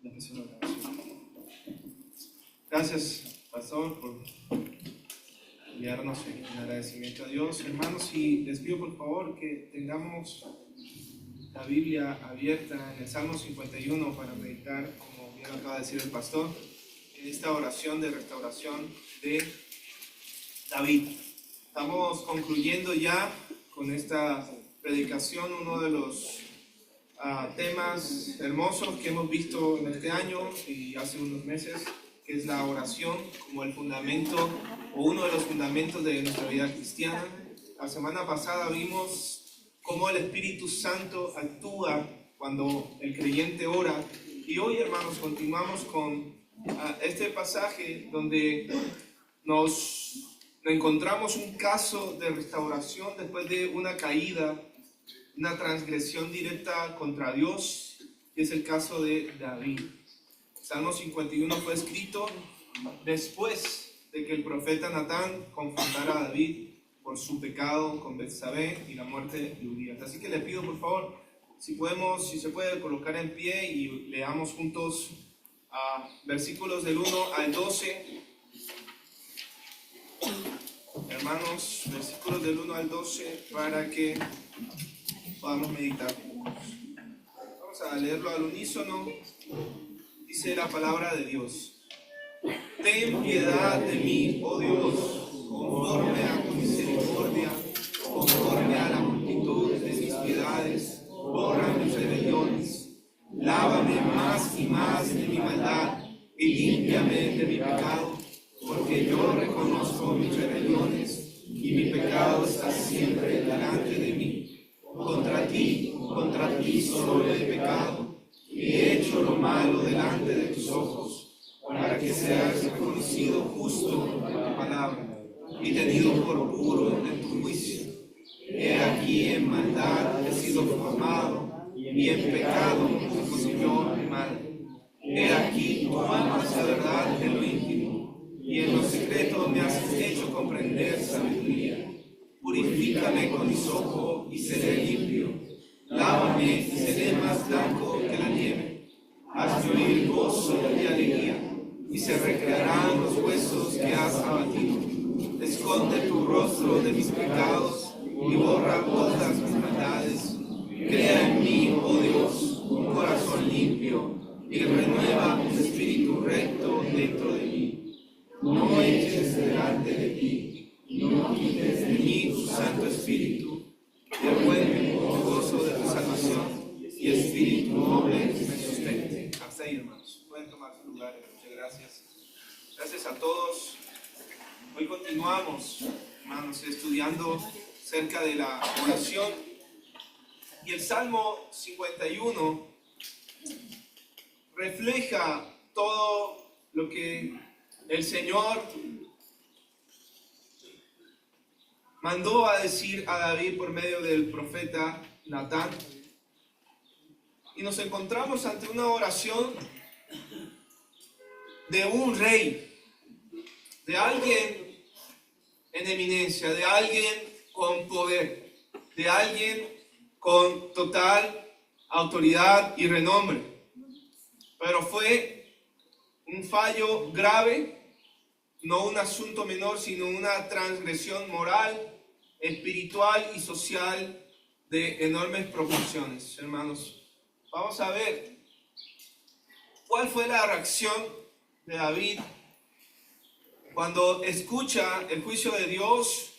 Empezó la grabación. Gracias, Pastor, por enviarnos en agradecimiento a Dios. Hermanos, y les pido por favor que tengamos la Biblia abierta en el Salmo 51 para meditar, como bien acaba de decir el Pastor, en esta oración de restauración de David. Estamos concluyendo ya con esta predicación uno de los temas hermosos que hemos visto en este año y hace unos meses, que es la oración como el fundamento o uno de los fundamentos de nuestra vida cristiana. La semana pasada vimos cómo el Espíritu Santo actúa cuando el creyente ora, y hoy, hermanos, continuamos con este pasaje donde nos encontramos un caso de restauración después de una caída, una transgresión directa contra Dios, que es el caso de David. Salmo 51 fue escrito después de que el profeta Natán confrontara a David por su pecado con Betsabé y la muerte de Urías. Así que le pido por favor, si se puede colocar en pie y leamos juntos versículos del 1 al 12. Hermanos, versículos del 1 al 12 para que podamos meditar. Vamos a leerlo al unísono. Dice la palabra de Dios: Ten piedad de mí, oh Dios, conforme a tu misericordia, conforme a la multitud de mis piedades, borra mis rebeliones. Lávame más y más de mi maldad y límpiame de mi pecado, porque yo reconozco mis rebeliones y mi pecado está siempre delante de mí. Contra ti solo he pecado y he hecho lo malo delante de tus ojos, para que seas reconocido justo por tu palabra y tenido por puro en tu juicio. He aquí en maldad he sido formado y en pecado me concibió mi madre. He aquí tú amas la verdad en lo íntimo y en lo secreto me has hecho comprender sabiduría. Purifícame con hisopo y seré limpio. Lávame y seré más blanco que la nieve. Hazme oír gozo y alegría, y se recrearán los huesos que has abatido. Esconde tu rostro de mis pecados y borra todas mis maldades. Crea en mí, oh Dios, un corazón limpio y renueva un espíritu recto dentro de mí. No eches delante de ti y no quites de mí tu Santo Espíritu. Devuelve el gozo de tu salvación y espíritu noble que me sustente. Hasta ahí, hermanos. Pueden tomar sus lugares. Muchas gracias. Gracias a todos. Hoy continuamos, hermanos, estudiando acerca de la oración. Y el Salmo 51 refleja todo lo que el Señor mandó a decir a David por medio del profeta Natán. Y nos encontramos ante una oración de un rey, de alguien en eminencia, de alguien con poder, de alguien con total autoridad y renombre. Pero fue un fallo grave, no un asunto menor, sino una transgresión moral, espiritual y social de enormes proporciones. Hermanos, vamos a ver cuál fue la reacción de David cuando escucha el juicio de Dios,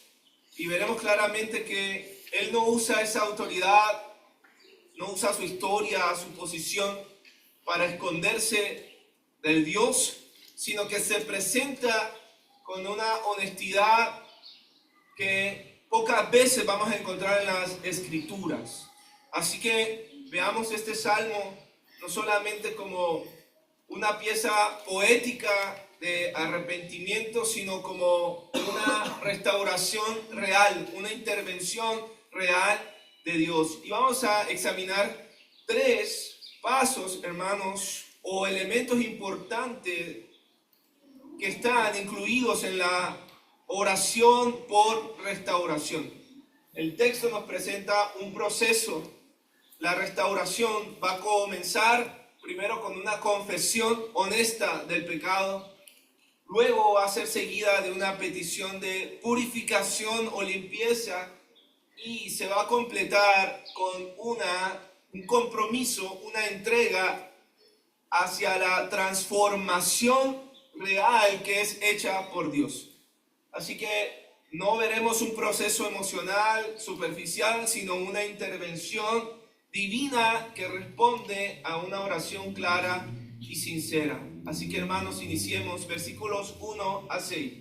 y veremos claramente que él no usa esa autoridad, no usa su historia, su posición para esconderse del Dios, sino que se presenta con una honestidad que pocas veces vamos a encontrar en las Escrituras. Así que veamos este salmo no solamente como una pieza poética de arrepentimiento, sino como una restauración real, una intervención real de Dios. Y vamos a examinar 3 pasos, hermanos, o elementos importantes que están incluidos en la oración por restauración. El texto nos presenta un proceso. La restauración va a comenzar primero con una confesión honesta del pecado, luego va a ser seguida de una petición de purificación o limpieza y se va a completar con un compromiso, una entrega hacia la transformación real que es hecha por Dios. Así que no veremos un proceso emocional superficial, sino una intervención divina que responde a una oración clara y sincera. Así que, hermanos, iniciemos versículos 1 a 6.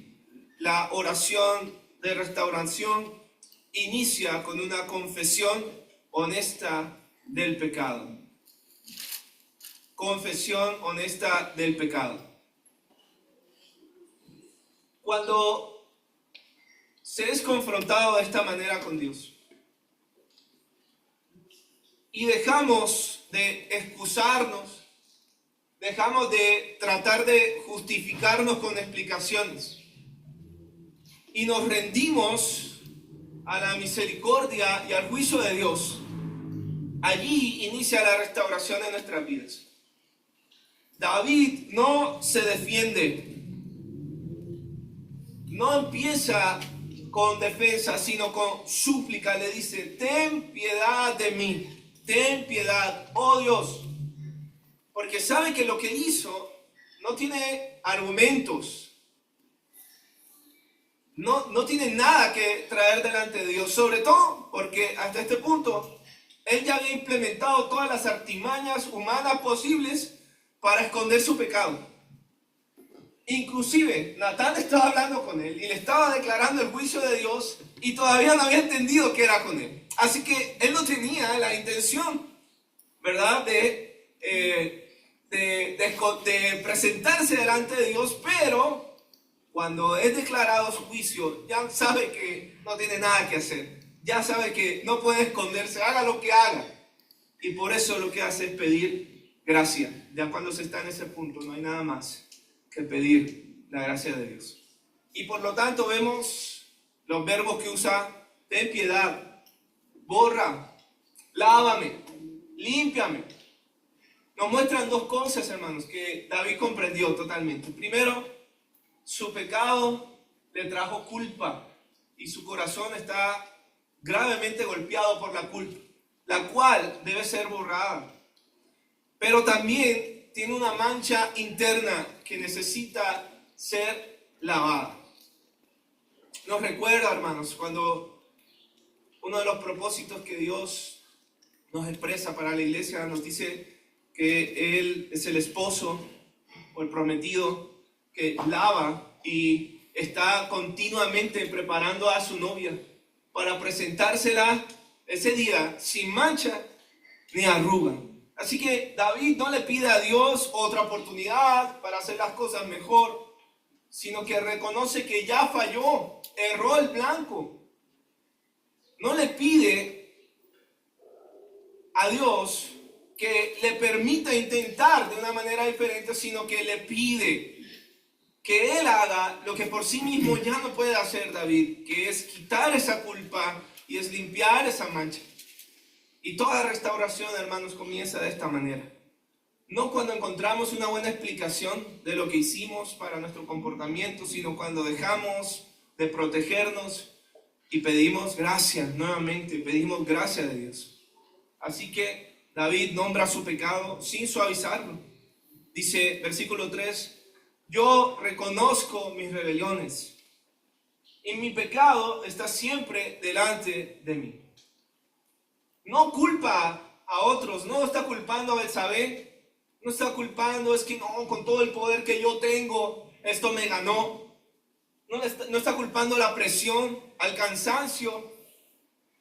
La oración de restauración inicia con una confesión honesta del pecado. Confesión honesta del pecado. Cuando se es confrontado de esta manera con Dios y dejamos de excusarnos, dejamos de tratar de justificarnos con explicaciones y nos rendimos a la misericordia y al juicio de Dios, allí inicia la restauración de nuestras vidas. David no se defiende, no empieza con defensa, sino con súplica. Le dice: ten piedad de mí, ten piedad, oh Dios. Porque sabe que lo que hizo no tiene argumentos, no tiene nada que traer delante de Dios. Sobre todo porque hasta este punto él ya había implementado todas las artimañas humanas posibles para esconder su pecado. Inclusive Natán estaba hablando con él y le estaba declarando el juicio de Dios y todavía no había entendido que era con él. Así que él no tenía la intención, ¿verdad?, de presentarse delante de Dios, pero cuando es declarado su juicio, ya sabe que no tiene nada que hacer, ya sabe que no puede esconderse, haga lo que haga, y por eso lo que hace es pedir gracia. Ya cuando se está en ese punto no hay nada más que pedir la gracia de Dios. Y por lo tanto vemos los verbos que usa: ten piedad, borra, lávame, límpiame. Nos muestran dos cosas, hermanos, que David comprendió totalmente. Primero, su pecado le trajo culpa y su corazón está gravemente golpeado por la culpa, la cual debe ser borrada. Pero también tiene una mancha interna que necesita ser lavada. Nos recuerda, hermanos, cuando uno de los propósitos que Dios nos expresa para la iglesia nos dice que Él es el esposo o el prometido que lava y está continuamente preparando a su novia para presentársela ese día sin mancha ni arruga. Así que David no le pide a Dios otra oportunidad para hacer las cosas mejor, sino que reconoce que ya falló, erró el blanco. No le pide a Dios que le permita intentar de una manera diferente, sino que le pide que Él haga lo que por sí mismo ya no puede hacer David, que es quitar esa culpa y es limpiar esa mancha. Y toda restauración, hermanos, comienza de esta manera. No cuando encontramos una buena explicación de lo que hicimos para nuestro comportamiento, sino cuando dejamos de protegernos y pedimos gracia nuevamente, pedimos gracia de Dios. Así que David nombra su pecado sin suavizarlo. Dice, versículo 3, yo reconozco mis rebeliones y mi pecado está siempre delante de mí. No culpa a otros, no está culpando a Betsabé, no está culpando, es que no, con todo el poder que yo tengo, esto me ganó. No está culpando la presión, al cansancio.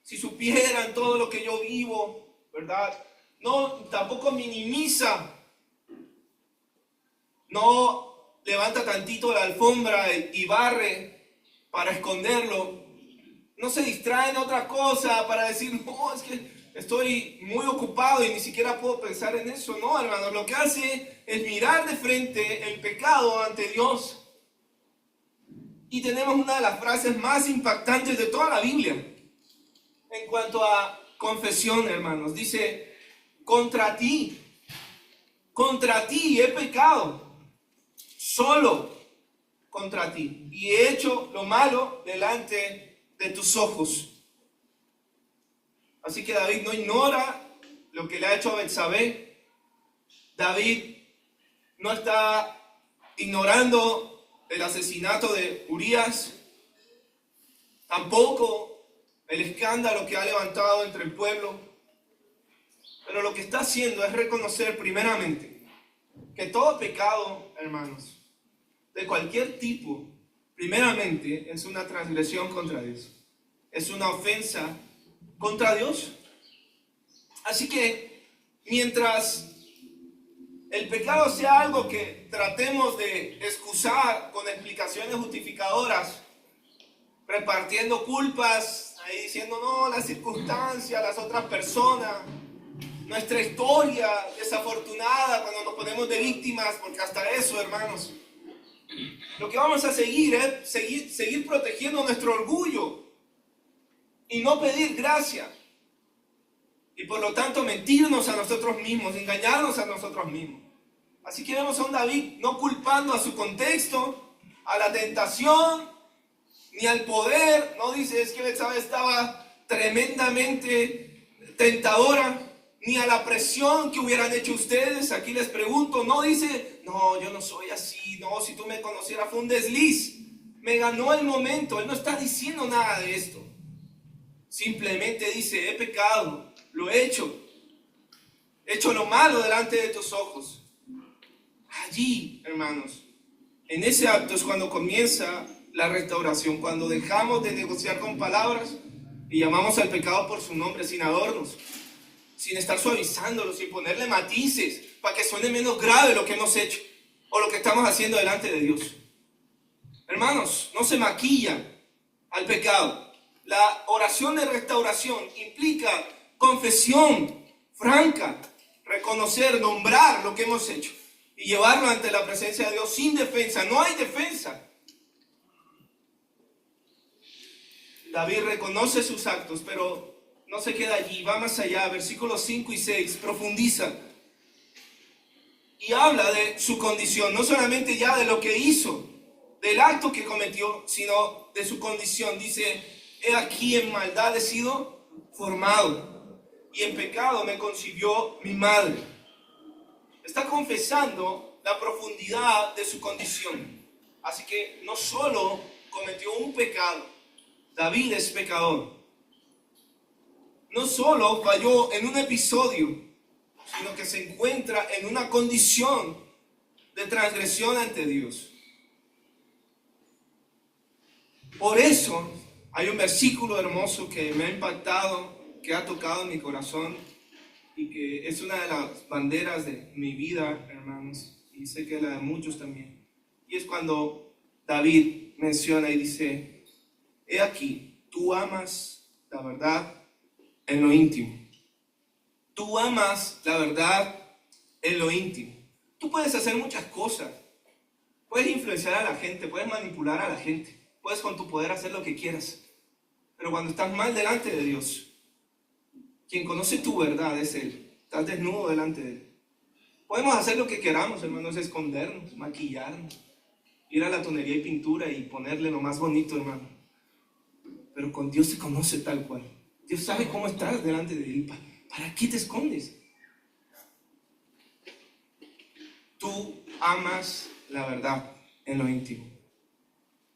Si supieran todo lo que yo vivo, ¿verdad? No, tampoco minimiza. No levanta tantito la alfombra y barre para esconderlo. No se distrae en otra cosa para decir, no, es que estoy muy ocupado y ni siquiera puedo pensar en eso. No, hermanos, lo que hace es mirar de frente el pecado ante Dios. Y tenemos una de las frases más impactantes de toda la Biblia en cuanto a confesión, hermanos. Dice, contra ti, contra ti he pecado, solo contra ti, y he hecho lo malo delante de tus ojos. Así que David no ignora lo que le ha hecho a Betsabé. David no está ignorando el asesinato de Urías, tampoco el escándalo que ha levantado entre el pueblo. Pero lo que está haciendo es reconocer primeramente que todo pecado, hermanos, de cualquier tipo, primeramente es una transgresión contra Dios. Es una ofensa contra Dios. Así que mientras el pecado sea algo que tratemos de excusar con explicaciones justificadoras, repartiendo culpas, ahí diciendo no, las circunstancias, las otras personas, nuestra historia desafortunada cuando nos ponemos de víctimas, porque hasta eso, hermanos, lo que vamos a seguir es seguir protegiendo nuestro orgullo y no pedir gracia. Y por lo tanto mentirnos a nosotros mismos, engañarnos a nosotros mismos. Así que vemos a un David no culpando a su contexto, a la tentación, ni al poder. No dice es que Betsabé estaba tremendamente tentadora, ni a la presión que hubieran hecho ustedes. Aquí les pregunto, no dice, no, yo no soy así, no, si tú me conocieras fue un desliz, me ganó el momento. Él no está diciendo nada de esto. Simplemente dice, he pecado, lo he hecho lo malo delante de tus ojos. Allí, hermanos, en ese acto es cuando comienza la restauración, cuando dejamos de negociar con palabras y llamamos al pecado por su nombre, sin adornos, sin estar suavizándolo, sin ponerle matices, para que suene menos grave lo que hemos hecho o lo que estamos haciendo delante de Dios. Hermanos, no se maquilla al pecado. La oración de restauración implica confesión franca, reconocer, nombrar lo que hemos hecho y llevarlo ante la presencia de Dios sin defensa. No hay defensa. David reconoce sus actos, pero no se queda allí, va más allá. Versículos 5 y 6, profundiza y habla de su condición, no solamente ya de lo que hizo, del acto que cometió, sino de su condición. Dice, he aquí en maldad he sido formado y en pecado me concibió mi madre. Está confesando la profundidad de su condición. Así que no solo cometió un pecado, David es pecador. No solo falló en un episodio, sino que se encuentra en una condición de transgresión ante Dios. Por eso hay un versículo hermoso que me ha impactado, que ha tocado mi corazón y que es una de las banderas de mi vida, hermanos, y sé que la de muchos también. Y es cuando David menciona y dice, he aquí, tú amas la verdad en lo íntimo. Tú amas la verdad en lo íntimo. Tú puedes hacer muchas cosas. Puedes influenciar a la gente, puedes manipular a la gente, puedes con tu poder hacer lo que quieras. Pero cuando estás mal delante de Dios, quien conoce tu verdad es Él. Estás desnudo delante de Él. Podemos hacer lo que queramos, hermanos, escondernos, maquillarnos, ir a la tonería y pintura y ponerle lo más bonito, hermano. Pero con Dios se conoce tal cual. Dios sabe cómo estás delante de Él. ¿Para qué te escondes? Tú amas la verdad en lo íntimo.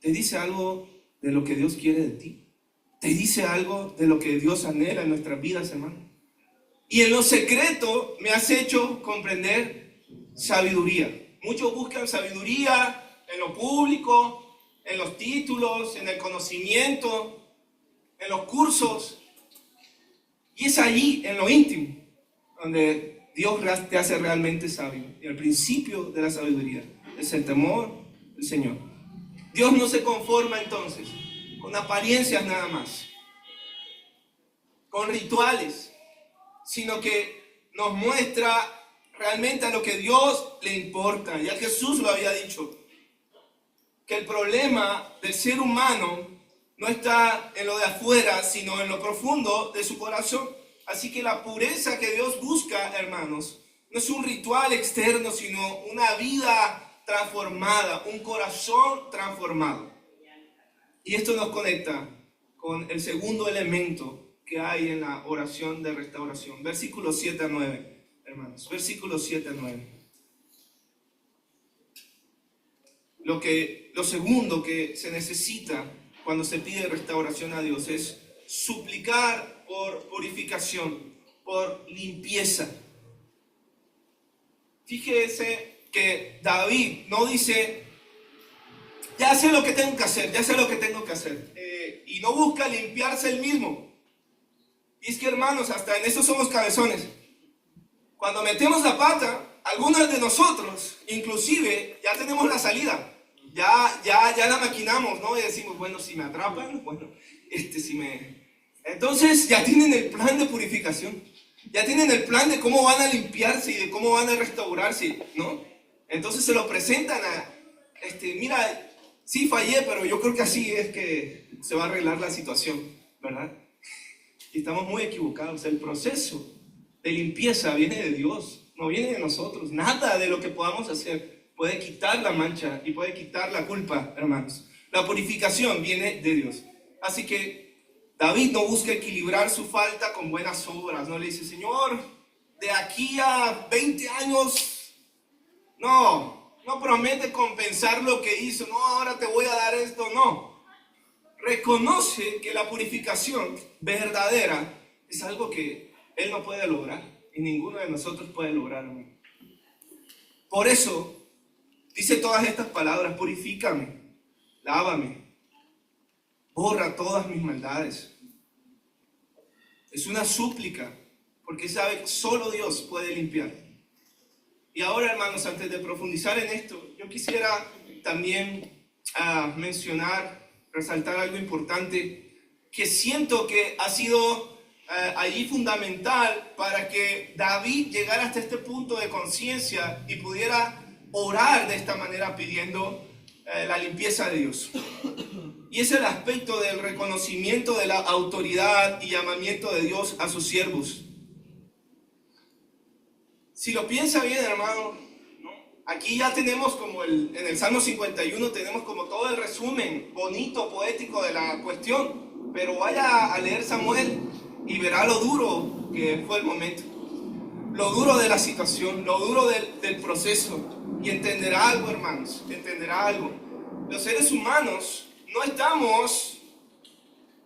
Te dice algo de lo que Dios quiere de ti. Te dice algo de lo que Dios anhela en nuestras vidas, hermano. Y en lo secreto me has hecho comprender sabiduría. Muchos buscan sabiduría en lo público, en los títulos, en el conocimiento, en los cursos. Y es allí, en lo íntimo, donde Dios te hace realmente sabio. Y el principio de la sabiduría es el temor del Señor. Dios no se conforma entonces con apariencias nada más, con rituales, sino que nos muestra realmente a lo que Dios le importa. Ya Jesús lo había dicho, que el problema del ser humano no está en lo de afuera, sino en lo profundo de su corazón. Así que la pureza que Dios busca, hermanos, No es un ritual externo, sino una vida transformada, un corazón transformado. Y esto nos conecta con el segundo elemento que hay en la oración de restauración. Versículos 7 a 9, hermanos. Versículos 7 a 9. Lo segundo que se necesita cuando se pide restauración a Dios es suplicar por purificación, por limpieza. Fíjese que David no dice, ya sé lo que tengo que hacer, ya sé lo que tengo que hacer. Y no busca limpiarse él mismo. Y es que, hermanos, hasta en eso somos cabezones. Cuando metemos la pata, algunos de nosotros, inclusive, ya tenemos la salida. Ya la maquinamos, ¿no? Y decimos, bueno, si me atrapan, bueno, Entonces ya tienen el plan de purificación. Ya tienen el plan de cómo van a limpiarse y de cómo van a restaurarse, ¿no? Entonces se lo presentan mira, sí fallé, pero yo creo que así es que se va a arreglar la situación, ¿verdad? Y estamos muy equivocados. El proceso de limpieza viene de Dios, no viene de nosotros. Nada de lo que podamos hacer puede quitar la mancha y puede quitar la culpa, hermanos. La purificación viene de Dios. Así que David no busca equilibrar su falta con buenas obras. No le dice, Señor, de aquí a 20 años, no promete compensar lo que hizo. No, ahora te voy a dar esto. No. Reconoce que la purificación verdadera es algo que Él no puede lograr. Y ninguno de nosotros puede lograr. Por eso dice todas estas palabras: purifícame, lávame, borra todas mis maldades. Es una súplica, porque sabe que solo Dios puede limpiar. Y ahora, hermanos, antes de profundizar en esto, yo quisiera también resaltar algo importante que siento que ha sido allí fundamental para que David llegara hasta este punto de conciencia y pudiera orar de esta manera pidiendo la limpieza de Dios. Y es el aspecto del reconocimiento de la autoridad y llamamiento de Dios a sus siervos. Si lo piensa bien, hermano, ¿no? Aquí ya tenemos como en el Salmo 51 tenemos como todo el resumen bonito, poético de la cuestión. Pero vaya a leer Samuel y verá lo duro que fue el momento. Lo duro de la situación, lo duro del proceso. Y entenderá algo, hermanos, entenderá algo. Los seres humanos no estamos,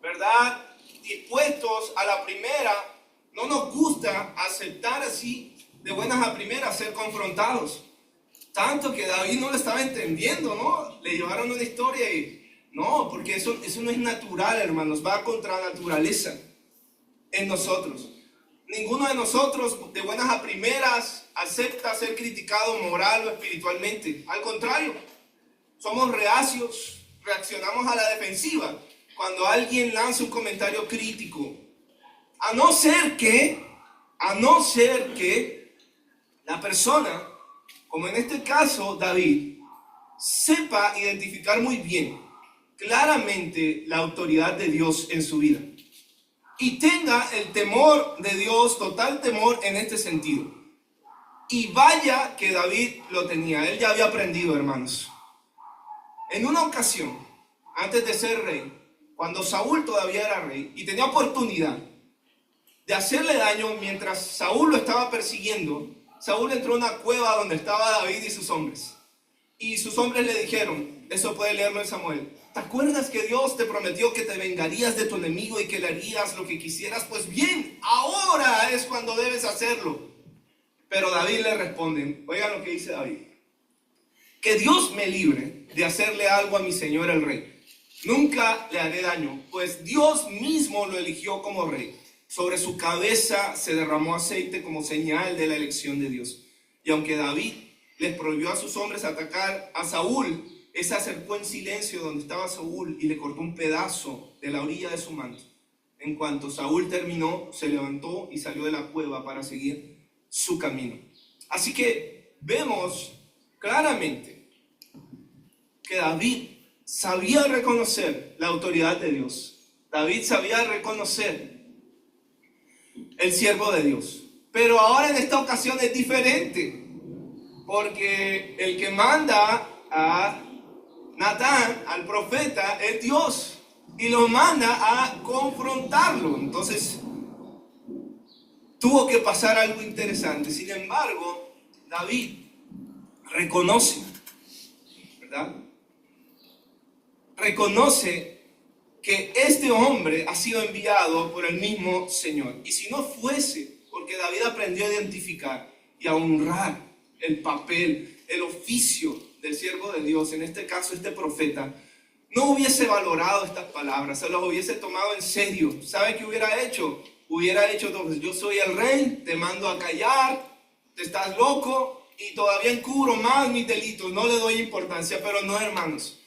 ¿verdad?, dispuestos a la primera. No nos gusta aceptar así de buenas a primeras ser confrontados. Tanto que David no lo estaba entendiendo, ¿no? Le llevaron una historia y no, porque eso no es natural, hermanos, va contra la naturaleza en nosotros. Ninguno de nosotros de buenas a primeras acepta ser criticado moral o espiritualmente. Al contrario, somos reacios, reaccionamos a la defensiva cuando alguien lanza un comentario crítico. A no ser que la persona, como en este caso David, sepa identificar muy bien, claramente la autoridad de Dios en su vida. Y tenga el temor de Dios, total temor en este sentido. Y vaya que David lo tenía, él ya había aprendido, hermanos. En una ocasión, antes de ser rey, cuando Saúl todavía era rey y tenía oportunidad de hacerle daño mientras Saúl lo estaba persiguiendo, Saúl entró a una cueva donde estaba David y sus hombres. Y sus hombres le dijeron, eso puede leerlo en Samuel: ¿te acuerdas que Dios te prometió que te vengarías de tu enemigo y que le harías lo que quisieras? Pues bien, ahora es cuando debes hacerlo. Pero David le responde, oigan lo que dice David: que Dios me libre de hacerle algo a mi señor el rey. Nunca le haré daño, pues Dios mismo lo eligió como rey. Sobre su cabeza se derramó aceite como señal de la elección de Dios. Y aunque David les prohibió a sus hombres atacar a Saúl, él se acercó en silencio donde estaba Saúl y le cortó un pedazo de la orilla de su manto. En cuanto Saúl terminó, se levantó y salió de la cueva para seguir su camino. Así que vemos claramente que David sabía reconocer la autoridad de Dios. David sabía reconocer el siervo de Dios. Pero ahora en esta ocasión es diferente, porque el que manda a Natán, al profeta, es Dios, y lo manda a confrontarlo. Entonces tuvo que pasar algo interesante. Sin embargo, David reconoce, ¿verdad? Reconoce que este hombre ha sido enviado por el mismo Señor. Y si no fuese porque David aprendió a identificar y a honrar el papel, el oficio del siervo de Dios, en este caso este profeta, no hubiese valorado estas palabras, se las hubiese tomado en serio. ¿Sabe qué hubiera hecho? Hubiera hecho, entonces, yo soy el rey, te mando a callar, te estás loco y todavía encubro más mis delitos, no le doy importancia. Pero no, hermanos.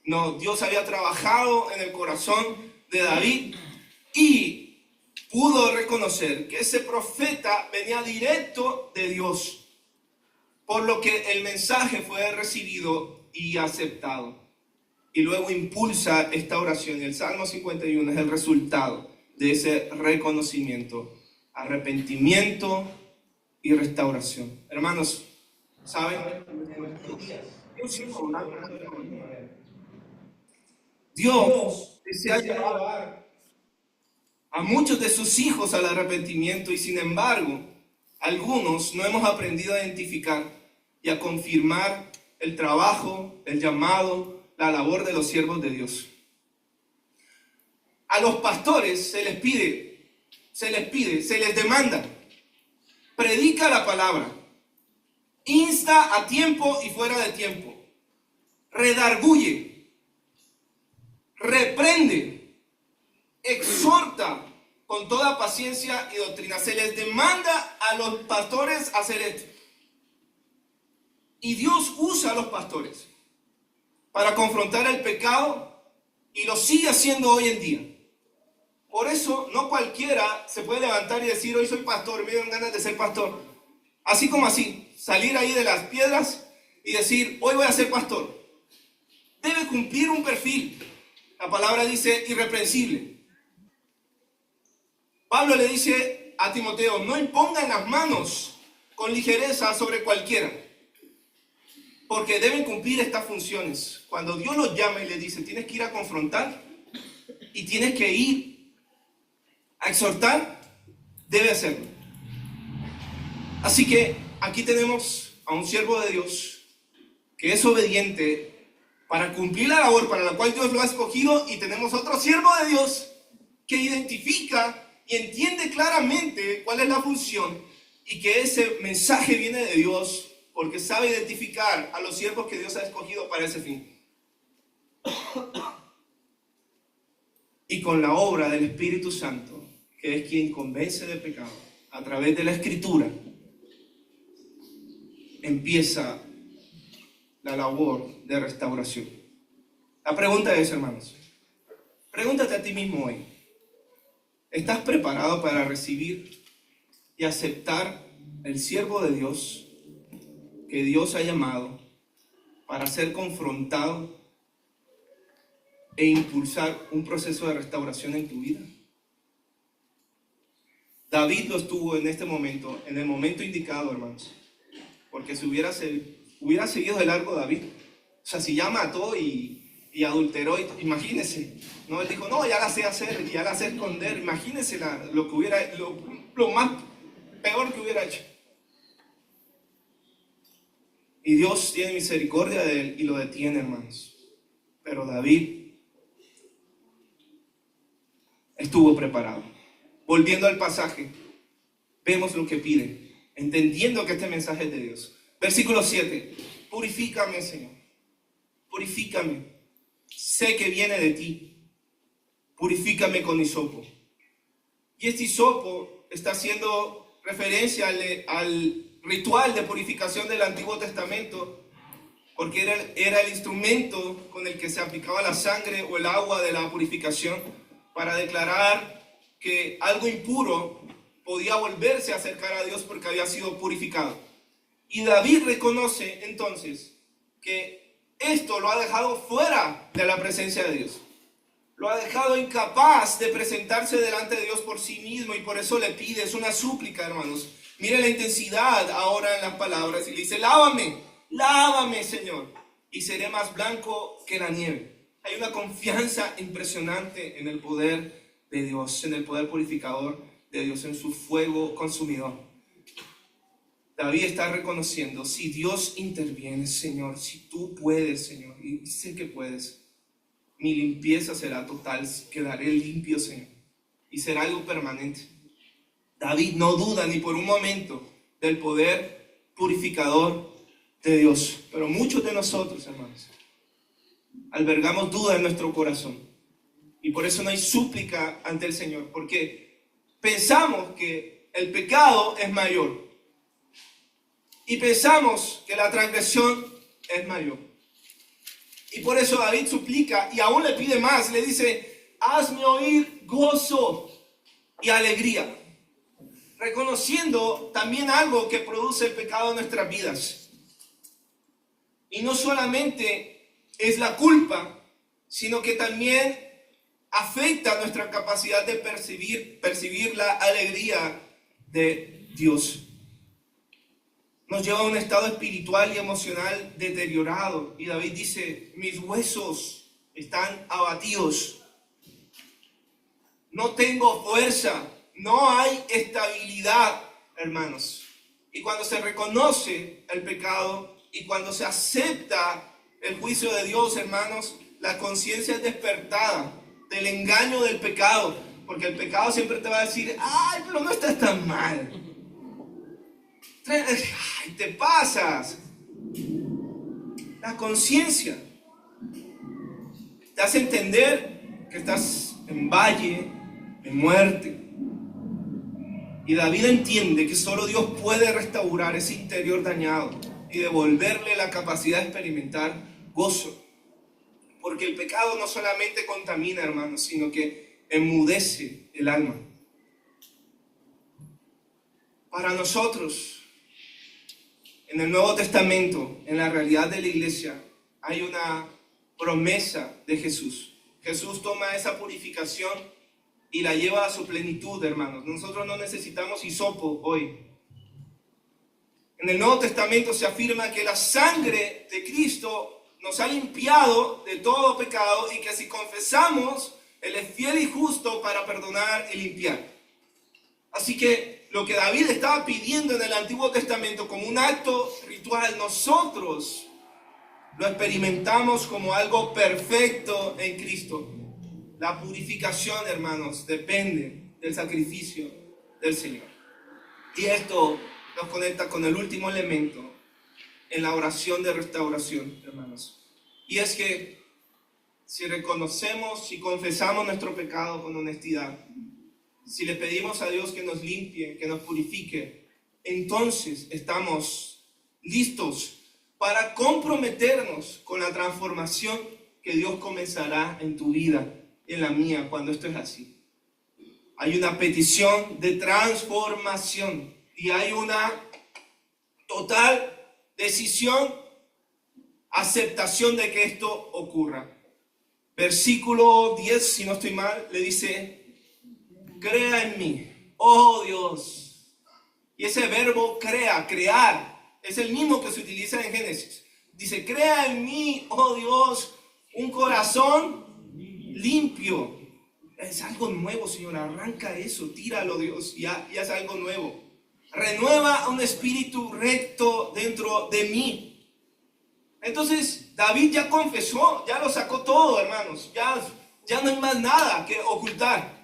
No, Dios había trabajado en el corazón de David y pudo reconocer que ese profeta venía directo de Dios, por lo que el mensaje fue recibido y aceptado. Y luego impulsa esta oración, y el Salmo 51 es el resultado de ese reconocimiento, arrepentimiento y restauración. Hermanos, ¿saben? Dios desea llevar a muchos de sus hijos al arrepentimiento, y sin embargo, algunos no hemos aprendido a identificar y a confirmar el trabajo, el llamado, la labor de los siervos de Dios. A los pastores se les demanda: predica la palabra, insta a tiempo y fuera de tiempo, redarguye, reprende, exhorta con toda paciencia y doctrina. Se les demanda a los pastores hacer esto. Y Dios usa a los pastores para confrontar el pecado, y lo sigue haciendo hoy en día. Por eso no cualquiera se puede levantar y decir: hoy soy pastor, me dan ganas de ser pastor. Así como así, salir ahí de las piedras y decir: hoy voy a ser pastor. Debe cumplir un perfil. La palabra dice irreprensible. Pablo le dice a Timoteo: no impongan las manos con ligereza sobre cualquiera, porque deben cumplir estas funciones. Cuando Dios los llama y le dice: tienes que ir a confrontar y tienes que ir a exhortar, debe hacerlo. Así que aquí tenemos a un siervo de Dios que es obediente para cumplir la labor para la cual Dios lo ha escogido, y tenemos otro siervo de Dios que identifica y entiende claramente cuál es la función, y que ese mensaje viene de Dios, porque sabe identificar a los siervos que Dios ha escogido para ese fin. Y con la obra del Espíritu Santo, que es quien convence de pecado a través de la Escritura, empieza la labor de restauración. La pregunta es, hermanos, pregúntate a ti mismo hoy: ¿estás preparado para recibir y aceptar el siervo de Dios que Dios ha llamado para ser confrontado e impulsar un proceso de restauración en tu vida? David lo estuvo en este momento, en el momento indicado, hermanos, porque si hubiera seguido de largo David, o sea, si ya mató y adulteró, imagínese, ¿no? Él dijo: no, ya la sé hacer, ya la sé esconder. Imagínese lo más peor que hubiera hecho. Y Dios tiene misericordia de él y lo detiene, hermanos. Pero David estuvo preparado. Volviendo al pasaje, vemos lo que pide, entendiendo que este mensaje es de Dios. Versículo 7. Purifícame, Señor. Purifícame. Sé que viene de ti. Purifícame con hisopo. Y este hisopo está haciendo referencia al ritual de purificación del Antiguo Testamento, porque era el instrumento con el que se aplicaba la sangre o el agua de la purificación para declarar que algo impuro podía volverse a acercar a Dios porque había sido purificado. Y David reconoce entonces que esto lo ha dejado fuera de la presencia de Dios. Lo ha dejado incapaz de presentarse delante de Dios por sí mismo, y por eso le pide, es una súplica, hermanos, Mire la intensidad ahora en las palabras y le dice, lávame, lávame, Señor, y seré más blanco que la nieve. Hay una confianza impresionante en el poder de Dios, en el poder purificador de Dios, en su fuego consumidor. David está reconociendo, si Dios interviene, Señor, si tú puedes, Señor, y sé que puedes, mi limpieza será total, quedaré limpio, Señor, y será algo permanente. David no duda ni por un momento del poder purificador de Dios, pero muchos de nosotros, hermanos, albergamos duda en nuestro corazón, y por eso no hay súplica ante el Señor, porque pensamos que el pecado es mayor, y pensamos que la transgresión es mayor. Y por eso David suplica y aún le pide más. Le dice, hazme oír gozo y alegría. Reconociendo también algo que produce el pecado en nuestras vidas. Y no solamente es la culpa, sino que también afecta nuestra capacidad de percibir la alegría de Dios. Nos lleva a un estado espiritual y emocional deteriorado. Y David dice, mis huesos están abatidos. No tengo fuerza. No hay estabilidad, hermanos. Y cuando se reconoce el pecado y cuando se acepta el juicio de Dios, hermanos, la conciencia es despertada del engaño del pecado. Porque el pecado siempre te va a decir, ay, pero no estás tan mal. Ay, te pasas. La conciencia te hace entender que estás en valle de muerte. Y David entiende que solo Dios puede restaurar ese interior dañado y devolverle la capacidad de experimentar gozo. Porque el pecado no solamente contamina, hermanos, sino que enmudece el alma. Para nosotros, en el Nuevo Testamento, en la realidad de la iglesia, hay una promesa de Jesús. Jesús toma esa purificación y la lleva a su plenitud, hermanos. Nosotros no necesitamos hisopo hoy. En el Nuevo Testamento se afirma que la sangre de Cristo nos ha limpiado de todo pecado y que si confesamos, Él es fiel y justo para perdonar y limpiar. Así que lo que David estaba pidiendo en el Antiguo Testamento como un acto ritual, nosotros lo experimentamos como algo perfecto en Cristo. La purificación, hermanos, depende del sacrificio del Señor. Y esto nos conecta con el último elemento en la oración de restauración, hermanos. Y es que si reconocemos y confesamos nuestro pecado con honestidad, si le pedimos a Dios que nos limpie, que nos purifique, entonces estamos listos para comprometernos con la transformación que Dios comenzará en tu vida, en la mía, cuando esto es así. Hay una petición de transformación y hay una total decisión, aceptación de que esto ocurra. Versículo 10, si no estoy mal, le dice, crea en mí, oh Dios. Y ese verbo crea, crear, es el mismo que se utiliza en Génesis. Dice, crea en mí, oh Dios, un corazón limpio. Es algo nuevo, Señor. Arranca eso, tíralo, Dios, y haz algo nuevo. Renueva un espíritu recto dentro de mí. Entonces, David ya confesó, ya lo sacó todo, hermanos. Ya no hay más nada que ocultar.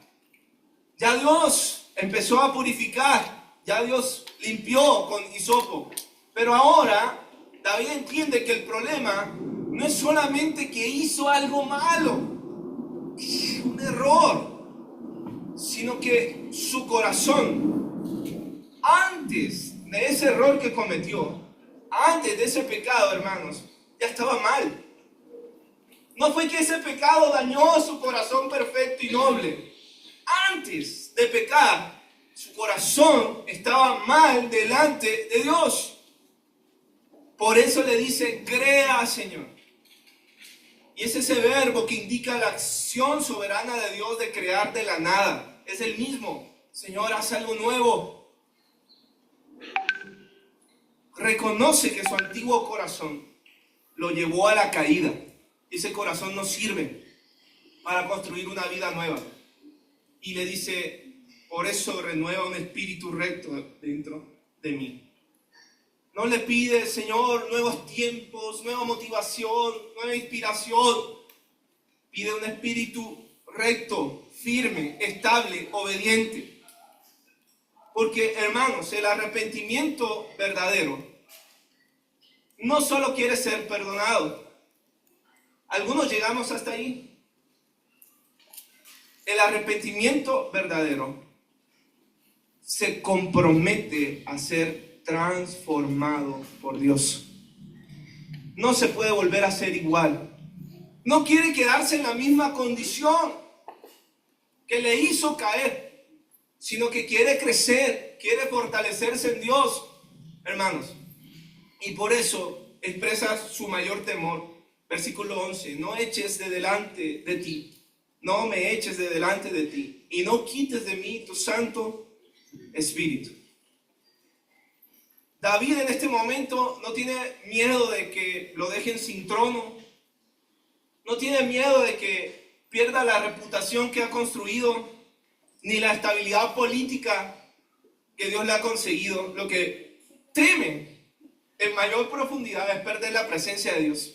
Ya Dios empezó a purificar, ya Dios limpió con hisopo. Pero ahora David entiende que el problema no es solamente que hizo algo malo, un error, sino que su corazón, antes de ese error que cometió, antes de ese pecado, hermanos, ya estaba mal. No fue que ese pecado dañó su corazón perfecto y noble. Antes de pecar, su corazón estaba mal delante de Dios. Por eso le dice, crea, Señor. Y es ese verbo que indica la acción soberana de Dios de crear de la nada. Es el mismo. Señor, haz algo nuevo. reconoce que su antiguo corazón lo llevó a la caída. Ese corazón no sirve para construir una vida nueva. Y le dice, por eso renueva un espíritu recto dentro de mí. No le pide, Señor, nuevos tiempos, nueva motivación, nueva inspiración. Pide un espíritu recto, firme, estable, obediente. Porque, hermanos, el arrepentimiento verdadero no solo quiere ser perdonado. Algunos llegamos hasta ahí. El arrepentimiento verdadero se compromete a ser transformado por Dios. No se puede volver a ser igual. No quiere quedarse en la misma condición que le hizo caer, sino que quiere crecer, quiere fortalecerse en Dios, hermanos. Y por eso expresa su mayor temor. Versículo 11, no eches de delante de ti, no me eches de delante de ti, y no quites de mí tu Santo Espíritu. David en este momento no tiene miedo de que lo dejen sin trono, no tiene miedo de que pierda la reputación que ha construido, ni la estabilidad política que Dios le ha conseguido. Lo que teme en mayor profundidad es perder la presencia de Dios.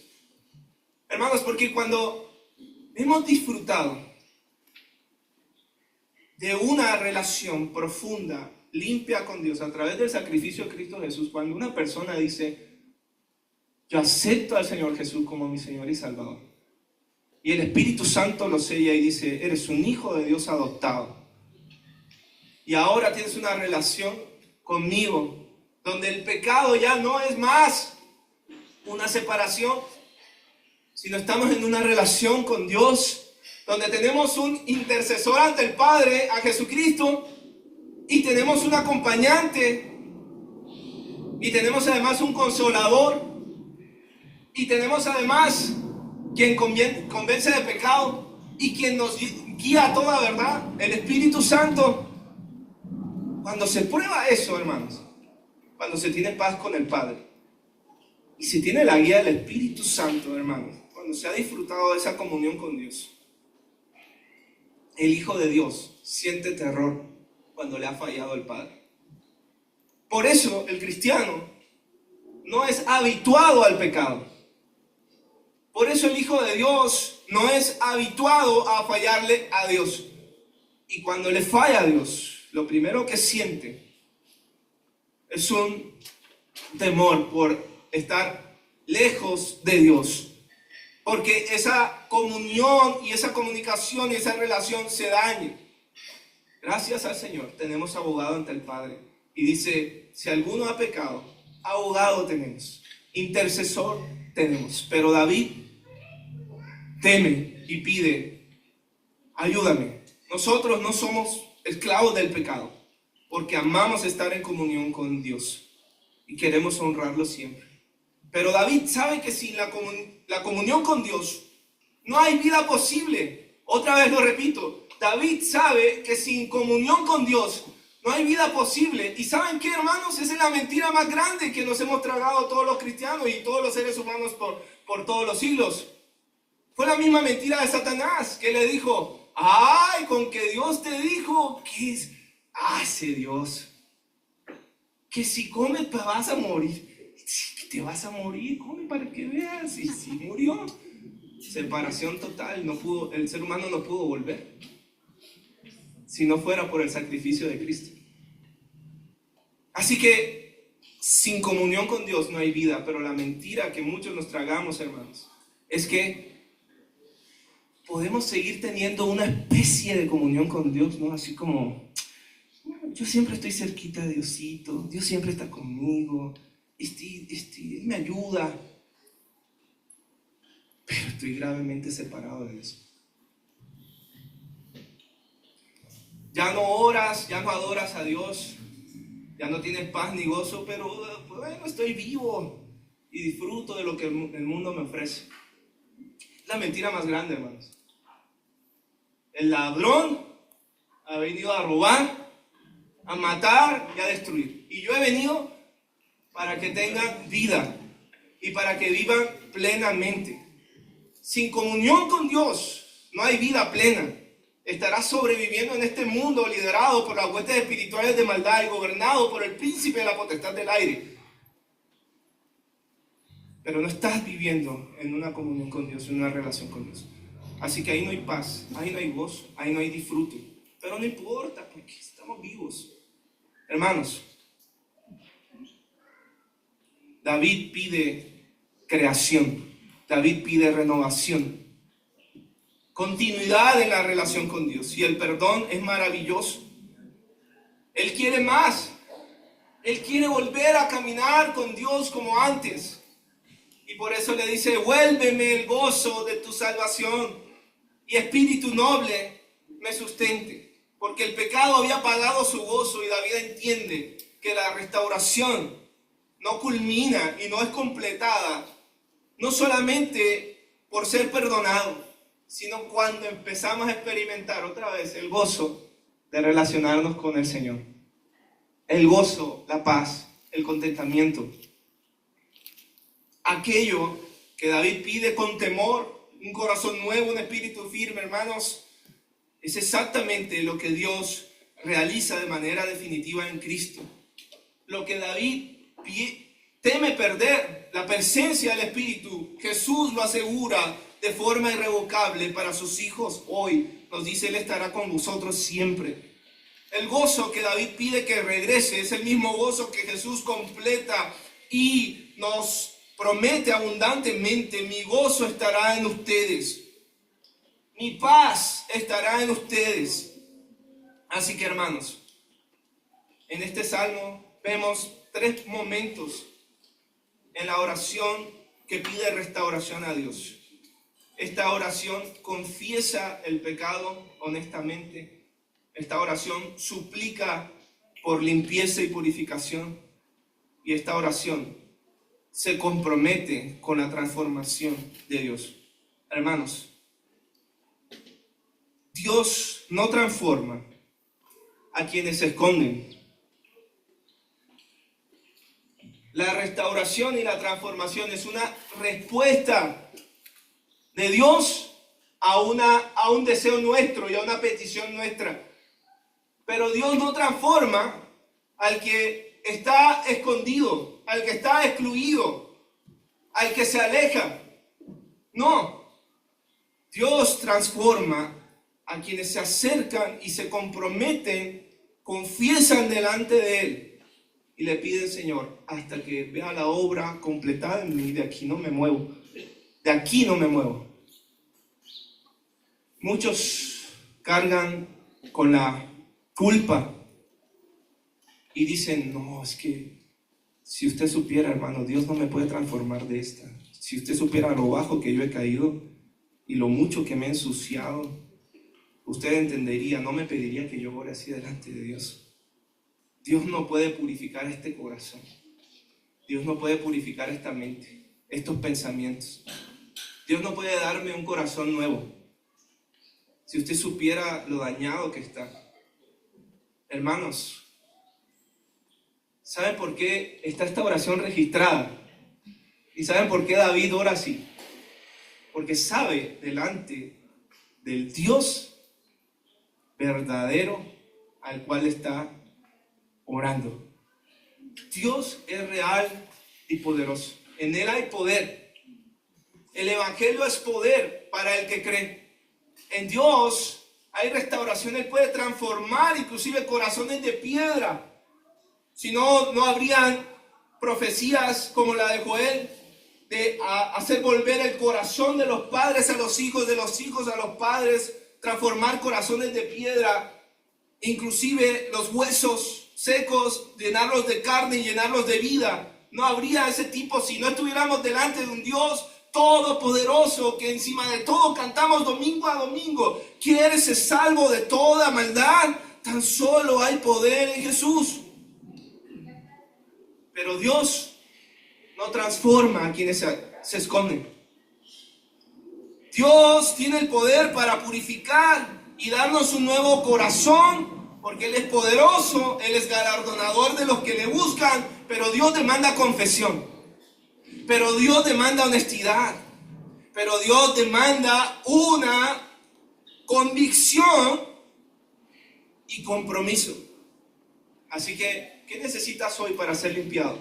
Hermanos, porque cuando hemos disfrutado de una relación profunda, limpia con Dios a través del sacrificio de Cristo Jesús, cuando una persona dice, yo acepto al Señor Jesús como mi Señor y Salvador, y el Espíritu Santo lo sella y dice, eres un hijo de Dios adoptado, y ahora tienes una relación conmigo, donde el pecado ya no es más una separación, sino estamos en una relación con Dios, donde tenemos un intercesor ante el Padre, a Jesucristo, y tenemos un acompañante, y tenemos además un consolador, y tenemos además quien convence de pecado, y quien nos guía a toda verdad, el Espíritu Santo. Cuando se prueba eso, hermanos, cuando se tiene paz con el Padre, y se tiene la guía del Espíritu Santo, hermanos, cuando se ha disfrutado de esa comunión con Dios, el Hijo de Dios siente terror cuando le ha fallado el Padre. Por eso el cristiano no es habituado al pecado. Por eso el Hijo de Dios no es habituado a fallarle a Dios. Y cuando le falla a Dios, lo primero que siente es un temor por estar lejos de Dios. Porque esa comunión y esa comunicación y esa relación se daña. Gracias al Señor tenemos abogado ante el Padre. Y dice, si alguno ha pecado, abogado tenemos, intercesor tenemos. Pero David teme y pide, ayúdame. Nosotros no somos esclavos del pecado, porque amamos estar en comunión con Dios y queremos honrarlo siempre. Pero David sabe que sin la comunión con Dios no hay vida posible. Otra vez lo repito, David sabe que sin comunión con Dios no hay vida posible. ¿Y saben qué, hermanos? Esa es la mentira más grande que nos hemos tragado todos los cristianos y todos los seres humanos por todos los siglos. Fue la misma mentira de Satanás, que le dijo, ay, con que Dios te dijo, ¿qué hace Dios? Que si comes vas a morir. Que te vas a morir, come para que veas. Y si murió, separación total, el ser humano no pudo volver si no fuera por el sacrificio de Cristo. Así que sin comunión con Dios no hay vida. Pero la mentira que muchos nos tragamos, hermanos, es que podemos seguir teniendo una especie de comunión con Dios, ¿no? Así como, yo siempre estoy cerquita de Diosito, Dios siempre está conmigo, Él me ayuda, pero estoy gravemente separado de Dios. Ya no oras, ya no adoras a Dios, ya no tienes paz ni gozo, pero bueno, estoy vivo y disfruto de lo que el mundo me ofrece. Es la mentira más grande, hermanos. El ladrón ha venido a robar, a matar y a destruir. Y yo he venido para que tengan vida y para que vivan plenamente. Sin comunión con Dios no hay vida plena. Estarás sobreviviendo en este mundo liderado por las huestes espirituales de maldad y gobernado por el príncipe de la potestad del aire. Pero no estás viviendo en una comunión con Dios, en una relación con Dios. Así que ahí no hay paz, ahí no hay gozo, ahí no hay disfrute. Pero no importa, porque estamos vivos. Hermanos, David pide creación, David pide renovación, continuidad en la relación con Dios. Y el perdón es maravilloso. Él quiere más. Él quiere volver a caminar con Dios como antes. Y por eso le dice: vuélveme el gozo de tu salvación y espíritu noble me sustente. Porque el pecado había apagado su gozo y David entiende que la restauración no culmina y no es completada, no solamente por ser perdonado, sino cuando empezamos a experimentar otra vez el gozo de relacionarnos con el Señor. El gozo, la paz, el contentamiento. Aquello que David pide con temor, un corazón nuevo, un espíritu firme, hermanos, es exactamente lo que Dios realiza de manera definitiva en Cristo. Lo que David teme perder, la presencia del Espíritu, Jesús lo asegura de forma irrevocable para sus hijos hoy. Nos dice: Él estará con vosotros siempre. El gozo que David pide que regrese es el mismo gozo que Jesús completa y nos promete abundantemente: mi gozo estará en ustedes, mi paz estará en ustedes. Así que, hermanos, en este salmo vemos 3 momentos en la oración que pide restauración a Dios. Esta oración confiesa el pecado honestamente. Esta oración suplica por limpieza y purificación. Y esta oración se compromete con la transformación de Dios. Hermanos, Dios no transforma a quienes se esconden. La restauración y la transformación es una respuesta de Dios a un deseo nuestro y a una petición nuestra. Pero Dios no transforma al que está escondido, al que está excluido, al que se aleja. No. Dios transforma a quienes se acercan y se comprometen, confiesan delante de Él y le piden: Señor, hasta que vea la obra completada en mí, de aquí no me muevo. De aquí no me muevo. Muchos cargan con la culpa y dicen: no, es que si usted supiera, hermano, Dios no me puede transformar de esta. Si usted supiera lo bajo que yo he caído y lo mucho que me he ensuciado, usted entendería, no me pediría que yo ore así delante de Dios. Dios no puede purificar este corazón. Dios no puede purificar esta mente, estos pensamientos. Dios no puede darme un corazón nuevo. Si usted supiera lo dañado que está. Hermanos, ¿saben por qué está esta oración registrada? ¿Y saben por qué David ora así? Porque sabe delante del Dios verdadero al cual está orando. Dios es real y poderoso. En Él hay poder. El Evangelio es poder para el que cree. En Dios hay restauración. Él puede transformar inclusive corazones de piedra. Si no, no habrían profecías como la de Joel, de hacer volver el corazón de los padres a los hijos, de los hijos a los padres, transformar corazones de piedra, inclusive los huesos secos, llenarlos de carne y llenarlos de vida. No habría ese tipo si no estuviéramos delante de un Dios todopoderoso, que encima de todo cantamos domingo a domingo: ¿quieres ser salvo de toda maldad? Tan solo hay poder en Jesús. Pero Dios no transforma a quienes se esconden. Dios tiene el poder para purificar y darnos un nuevo corazón, porque Él es poderoso, Él es galardonador de los que le buscan, pero Dios demanda confesión. Pero Dios demanda honestidad. Pero Dios demanda una convicción y compromiso. Así que, ¿qué necesitas hoy para ser limpiado?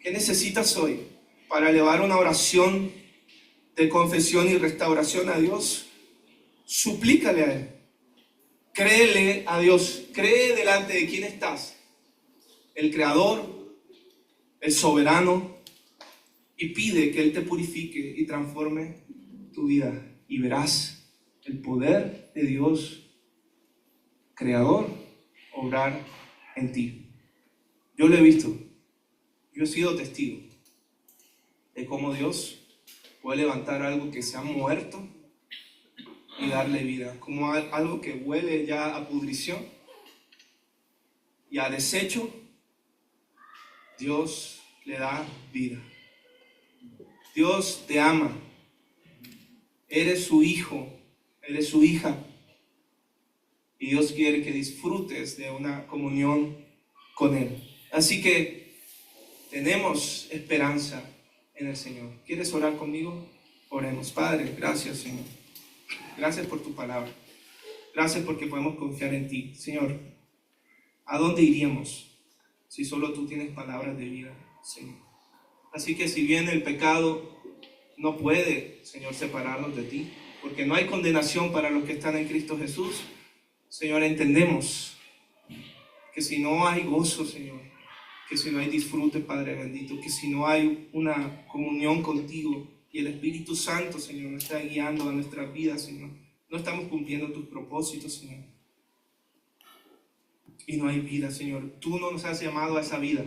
¿Qué necesitas hoy para elevar una oración de confesión y restauración a Dios? Suplícale a Él. Créele a Dios. Cree delante de quién estás. El Creador, el Soberano, y pide que Él te purifique y transforme tu vida. Y verás el poder de Dios, Creador, obrar en ti. Yo lo he visto. Yo he sido testigo de cómo Dios puede levantar algo que se ha muerto y darle vida. Como algo que huele ya a pudrición y a desecho, Dios le da vida. Dios te ama. Eres su hijo, eres su hija. Y Dios quiere que disfrutes de una comunión con Él. Así que tenemos esperanza en el Señor. ¿Quieres orar conmigo? Oremos. Padre, gracias, Señor. Gracias por tu palabra. Gracias porque podemos confiar en ti. Señor, ¿a dónde iríamos si solo tú tienes palabras de vida, Señor? Así que si bien el pecado no puede, Señor, separarnos de ti, porque no hay condenación para los que están en Cristo Jesús, Señor, entendemos que si no hay gozo, Señor, que si no hay disfrute, Padre bendito, que si no hay una comunión contigo y el Espíritu Santo, Señor, nos está guiando a nuestras vidas, Señor, no estamos cumpliendo tus propósitos, Señor. Y no hay vida, Señor. Tú no nos has llamado a esa vida.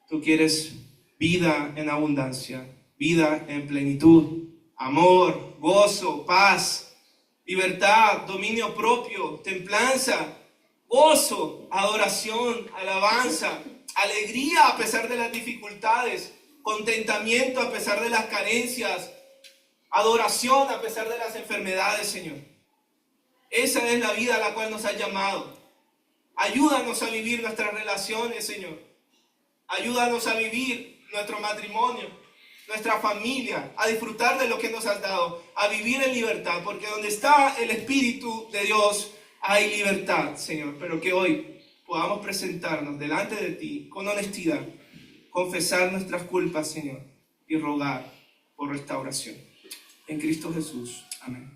Tú quieres vida en abundancia, vida en plenitud, amor, gozo, paz, libertad, dominio propio, templanza, gozo, adoración, alabanza, alegría a pesar de las dificultades, contentamiento a pesar de las carencias, adoración a pesar de las enfermedades, Señor. Esa es la vida a la cual nos has llamado. Ayúdanos a vivir nuestras relaciones, Señor. Ayúdanos a vivir nuestro matrimonio, nuestra familia, a disfrutar de lo que nos has dado, a vivir en libertad, porque donde está el Espíritu de Dios hay libertad, Señor. Pero que hoy podamos presentarnos delante de ti con honestidad, confesar nuestras culpas, Señor, y rogar por restauración. En Cristo Jesús. Amén.